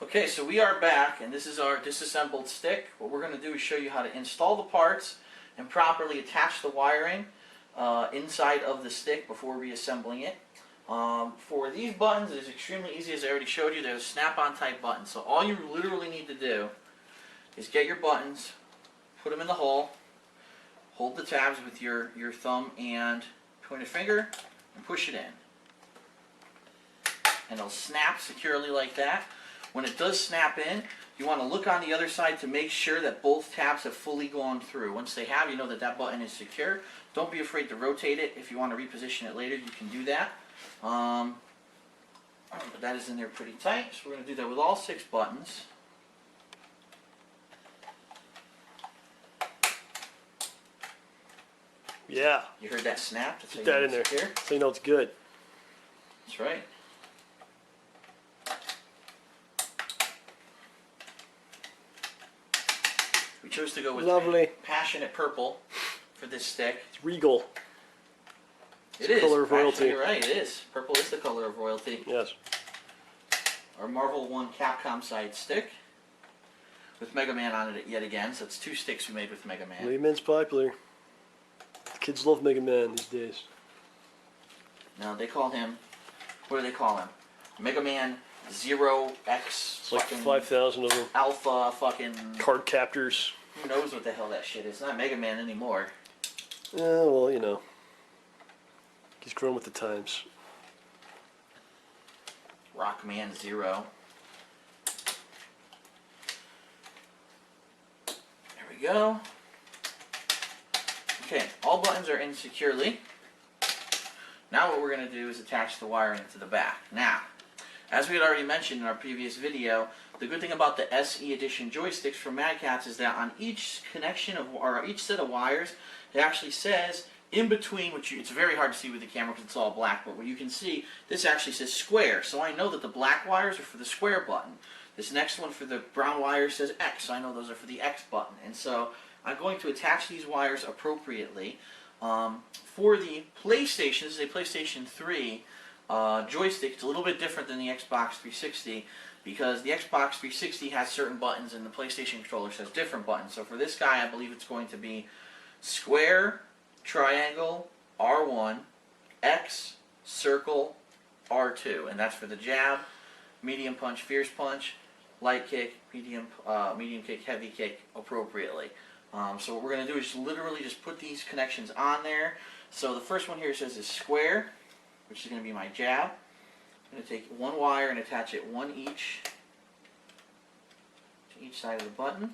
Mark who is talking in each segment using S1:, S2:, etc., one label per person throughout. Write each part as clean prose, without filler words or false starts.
S1: Okay, so we are back, and this is our disassembled stick. What we're going to do is show you how to install the parts and properly attach the wiring inside of the stick before reassembling it. For these buttons, it's extremely easy, as I already showed you. There's snap-on type buttons. So all you literally need to do is get your buttons, put them in the hole, hold the tabs with your thumb and pointer finger, and push it in. And it'll snap securely like that. When it does snap in, you want to look on the other side to make sure that both tabs have fully gone through. Once they have, you know that that button is secure. Don't be afraid to rotate it. If you want to reposition it later, you can do that. But that is in there pretty tight, so we're going to do that with all 6 buttons.
S2: Yeah.
S1: You heard that snap?
S2: Put that in there so you know it's good.
S1: That's right. We chose to go with
S2: lovely
S1: passionate purple for this stick.
S2: It's regal.
S1: It is.
S2: The color of royalty.
S1: Actually, you're right, it is. Purple is the color of royalty.
S2: Yes.
S1: Our Marvel 1 Capcom side stick with Mega Man on it yet again. So it's 2 sticks we made with Mega Man.
S2: Mega Man's popular. The kids love Mega Man these days.
S1: Now they call him, what do they call him? Mega Man 0X.
S2: It's like 5,000 of them.
S1: Alpha fucking
S2: card captors.
S1: Who knows what the hell that shit is? It's not Mega Man anymore.
S2: Yeah, well, you know. He's grown with the times.
S1: Rockman 0. There we go. Okay, all buttons are in securely. Now what we're going to do is attach the wiring to the back. Now, as we had already mentioned in our previous video, the good thing about the SE Edition joysticks from MadCatz is that on each connection of, or each set of wires, it actually says in between, which it's very hard to see with the camera because it's all black, but what you can see, this actually says square. So I know that the black wires are for the square button. This next one for the brown wire says X, so I know those are for the X button. And so I'm going to attach these wires appropriately. For the PlayStation, this is a PlayStation 3 joystick. It's a little bit different than the Xbox 360 because the Xbox 360 has certain buttons and the PlayStation controller has different buttons. So for this guy, I believe it's going to be square, triangle, R1, X, circle, R2. And that's for the jab, medium punch, fierce punch, light kick, medium kick, heavy kick appropriately. So what we're going to do is literally just put these connections on there. So the first one here says is square, which is going to be my jab. I'm going to take one wire and attach it one each to each side of the button.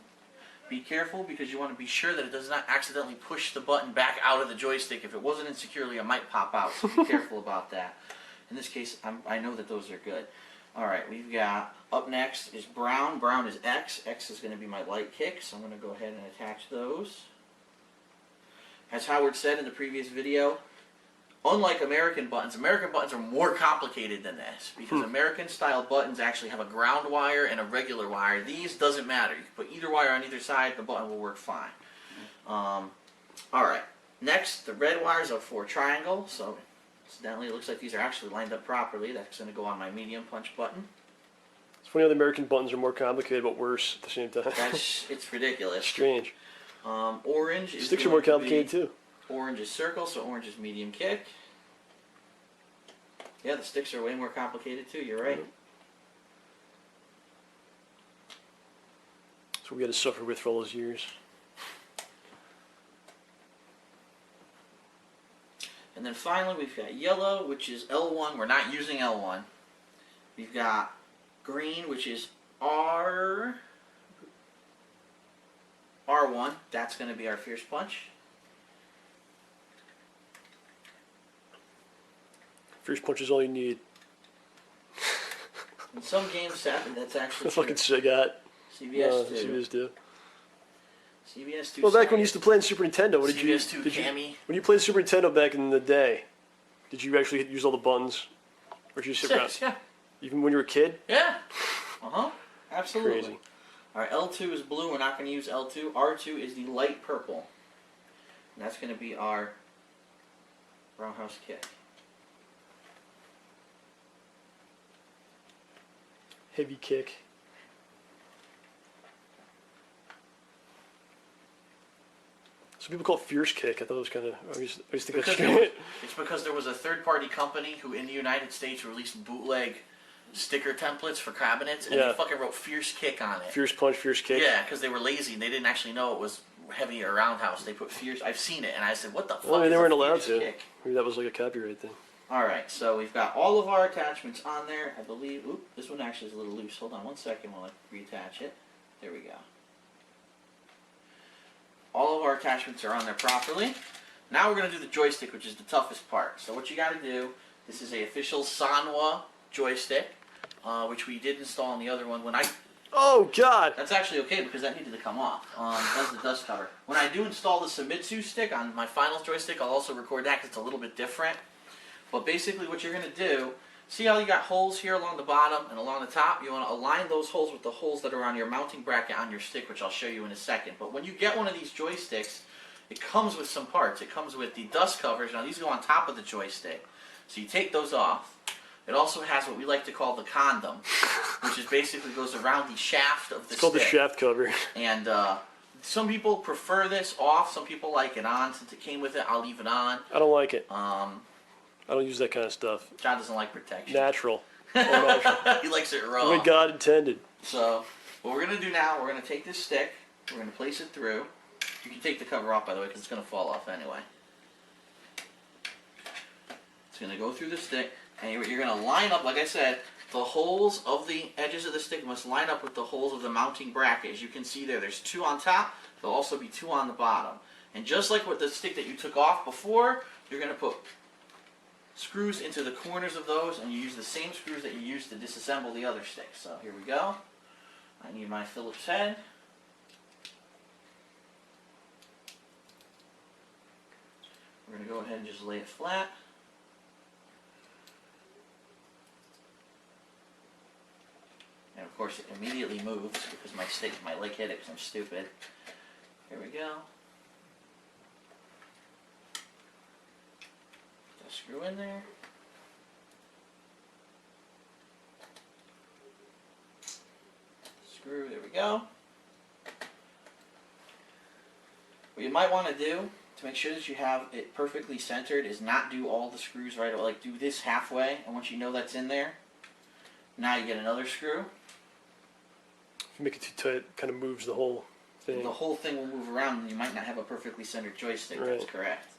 S1: Be careful because you want to be sure that it does not accidentally push the button back out of the joystick. If it wasn't in securely, it might pop out, so be careful about that. In this case, I know that those are good. Alright, we've got, up next is brown. Brown is X. X is going to be my light kick, so I'm going to go ahead and attach those. As Howard said in the previous video, unlike American buttons are more complicated than this because American style buttons actually have a ground wire and a regular wire. These doesn't matter. You can put either wire on either side, the button will work fine. Alright, next the red wires are for triangle, so incidentally it looks like these are actually lined up properly. That's going to go on my medium punch button.
S2: It's funny how the American buttons are more complicated but worse at the same time.
S1: It's ridiculous.
S2: Strange.
S1: Orange is
S2: sticks are more complicated too.
S1: Orange is circle, so orange is medium kick. Yeah, the sticks are way more complicated too, you're right.
S2: That's what we got to suffer with for all those years.
S1: And then finally we've got yellow, which is L1. We're not using L1. We've got green, which is R1. That's going to be our fierce punch.
S2: Fierce punch is all you need.
S1: In some games, that's actually
S2: fucking Segat.
S1: CBS 2.
S2: CBS 2.
S1: CBS 2.
S2: Well, back when you used to play on Super Nintendo, what did you?
S1: CBS 2 Cammy.
S2: When you played Super Nintendo back in the day, did you actually use all the buttons, or did you sit around?
S1: Yeah.
S2: Even when you were a kid?
S1: Yeah. Absolutely.
S2: Crazy.
S1: All right, L2 is blue. We're not going to use L2. R2 is the light purple. And that's going to be our roundhouse kick.
S2: Heavy kick. Some people call it fierce kick. I thought it was kind of. I used to think that's
S1: It's because there was a third-party company who, in the United States, released bootleg sticker templates for cabinets, and they fucking wrote "fierce kick" on it.
S2: Fierce punch, fierce kick.
S1: Yeah, because they were lazy and they didn't actually know it was heavy or roundhouse. They put fierce. I've seen it, and I said, "What the fuck?"
S2: Well,
S1: is
S2: they
S1: a
S2: weren't allowed
S1: fierce
S2: to.
S1: kick?
S2: Maybe that was like a copyright thing.
S1: All right, so we've got all of our attachments on there. I believe. Oop, this one actually is a little loose. Hold on 1 second while I reattach it. There we go. All of our attachments are on there properly. Now we're going to do the joystick, which is the toughest part. So what you got to do, this is a official Sanwa joystick, which we did install on the other one.
S2: Oh, God!
S1: That's actually okay because that needed to come off. That's the dust cover. When I do install the Famitsu stick on my final joystick, I'll also record that because it's a little bit different. But basically what you're going to do, see how you got holes here along the bottom and along the top? You want to align those holes with the holes that are on your mounting bracket on your stick, which I'll show you in a second. But when you get one of these joysticks, it comes with some parts. It comes with the dust covers. Now these go on top of the joystick. So you take those off. It also has what we like to call the condom, which is basically goes around the shaft of the stick.
S2: It's called the shaft cover.
S1: And some people prefer this off. Some people like it on. Since it came with it, I'll leave it on.
S2: I don't like it. I don't use that kind of stuff.
S1: John doesn't like protection.
S2: Natural. Natural.
S1: He likes it raw.
S2: The way God intended.
S1: So, what we're going to do now, we're going to take this stick, we're going to place it through. You can take the cover off, by the way, because it's going to fall off anyway. It's going to go through the stick, and you're going to line up, like I said, the holes of the edges of the stick must line up with the holes of the mounting bracket. As you can see there's 2 on top, there'll also be 2 on the bottom. And just like with the stick that you took off before, you're going to put screws into the corners of those, and you use the same screws that you used to disassemble the other stick. So here we go. I need my Phillips head. We're going to go ahead and just lay it flat. And of course it immediately moves because my leg hit it because I'm stupid. Here we go. Screw in there. Screw, there we go. What you might want to do to make sure that you have it perfectly centered is not do all the screws right away. Like do this halfway, and once you know that's in there, now you get another screw.
S2: If you make it too tight, it kind of moves the whole thing.
S1: The whole thing will move around and you might not have a perfectly centered joystick.
S2: Right.
S1: That's correct.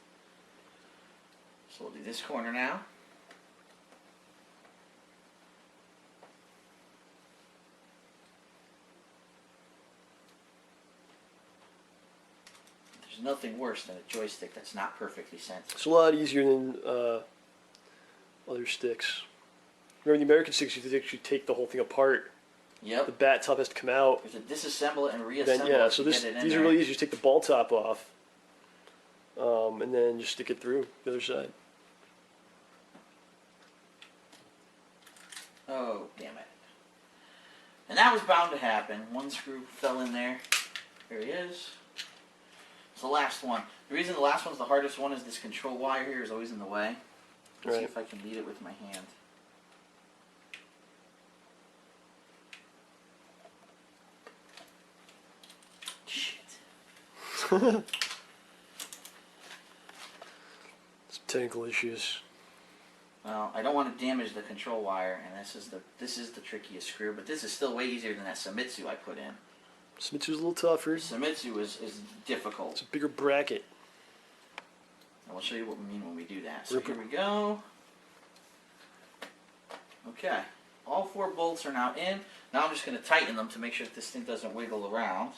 S1: So we'll do this corner now. There's nothing worse than a joystick that's not perfectly centered.
S2: It's a lot easier than other sticks. Remember the American sticks, you have to actually take the whole thing apart.
S1: Yep.
S2: The bat top has to come out.
S1: You have to disassemble it and reassemble
S2: Then, yeah,
S1: it
S2: so
S1: to get it in
S2: these
S1: there.
S2: are really easy. Just take the ball top off, and then just stick it through the other side.
S1: Oh, damn it. And that was bound to happen. One screw fell in there. There he is. It's the last one. The reason the last one's the hardest one is this control wire here is always in the way. Let's see if I can lead it with my hand. Shit.
S2: Some technical issues.
S1: Well, I don't want to damage the control wire, and this is the trickiest screw, but this is still way easier than that Famitsu I put in.
S2: Famitsu's a little tougher.
S1: Famitsu is difficult.
S2: It's a bigger bracket.
S1: And we'll show you what we mean when we do that. So here we go. Okay, all 4 bolts are now in. Now I'm just going to tighten them to make sure that this thing doesn't wiggle around.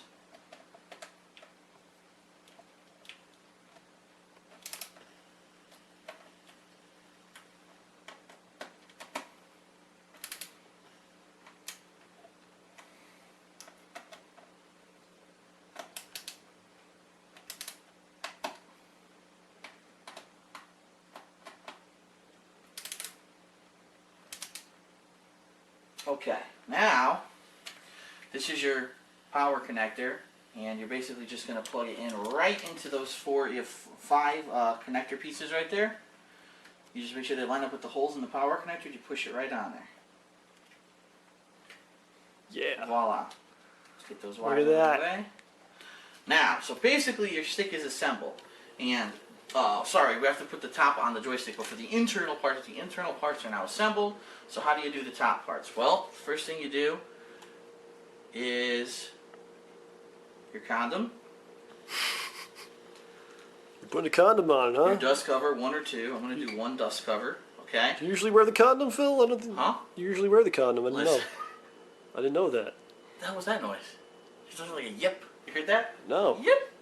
S1: Okay, now this is your power connector, and you're basically just going to plug it in right into those 5 connector pieces right there. You just make sure they line up with the holes in the power connector. You push it right on there.
S2: Yeah.
S1: Voila. Let's get those
S2: Look
S1: wires
S2: at
S1: out of
S2: that.
S1: the way. Now, so basically your stick is assembled, and sorry, we have to put the top on the joystick, but for the internal parts are now assembled. So how do you do the top parts? Well, first thing you do is your condom.
S2: You're putting a condom on, huh?
S1: Your dust cover, 1 or 2. I'm going to do 1 dust cover, okay?
S2: Do you usually wear the condom, Phil? I don't think...
S1: Huh?
S2: You usually wear the condom. I didn't know.
S1: Listen.
S2: I didn't know that.
S1: What the hell was that noise? It sounded like a yip. You heard that?
S2: No.
S1: Yip.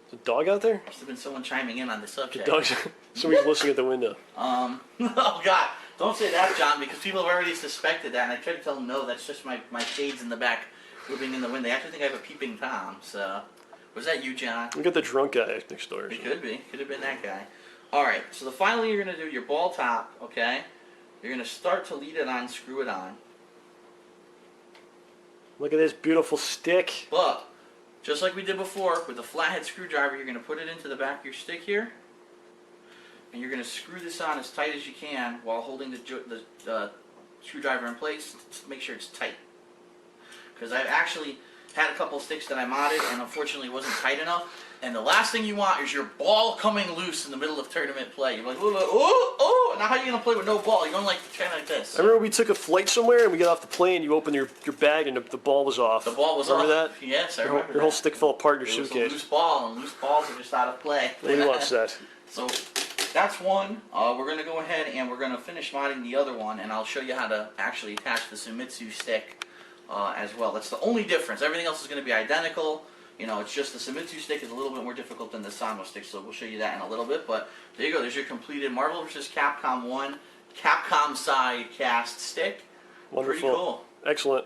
S2: Is a dog out there?
S1: Must have been someone chiming in on the subject.
S2: The dog's... Somebody's listening at the window.
S1: Oh God, don't say that, John, because people have already suspected that, and I tried to tell them, no, that's just my shades in the back moving in the wind. They actually think I have a peeping Tom, so... Was that you, John?
S2: We got the drunk guy next door.
S1: It could be. Could have been that guy. Alright, so finally you're going to do your ball top, okay? You're going to start to lead it on, screw it on.
S2: Look at this beautiful stick.
S1: But, just like we did before, with the flathead screwdriver, you're going to put it into the back of your stick here. And you're going to screw this on as tight as you can while holding the screwdriver in place to make sure it's tight. Because I've actually had a couple of sticks that I modded and unfortunately it wasn't tight enough. And the last thing you want is your ball coming loose in the middle of tournament play. You're like, oh, now how are you going to play with no ball? You're going like this.
S2: I remember we took a flight somewhere and we got off the plane, you opened your bag and the ball was off.
S1: The ball was
S2: remember
S1: off?
S2: That?
S1: Yes, I remember
S2: Your whole stick fell apart in your
S1: It was
S2: suitcase.
S1: a loose ball, and loose balls are just out of play.
S2: Nobody wants that.
S1: So that's one. We're going to go ahead and we're going to finish modding the other one, and I'll show you how to actually attach the Sumitsu stick as well. That's the only difference. Everything else is going to be identical. You know, it's just the Sumitsu stick is a little bit more difficult than the Samo stick, so we'll show you that in a little bit. But there you go. There's your completed Marvel vs. Capcom 1 Capcom side cast stick.
S2: Wonderful.
S1: Pretty cool.
S2: Excellent.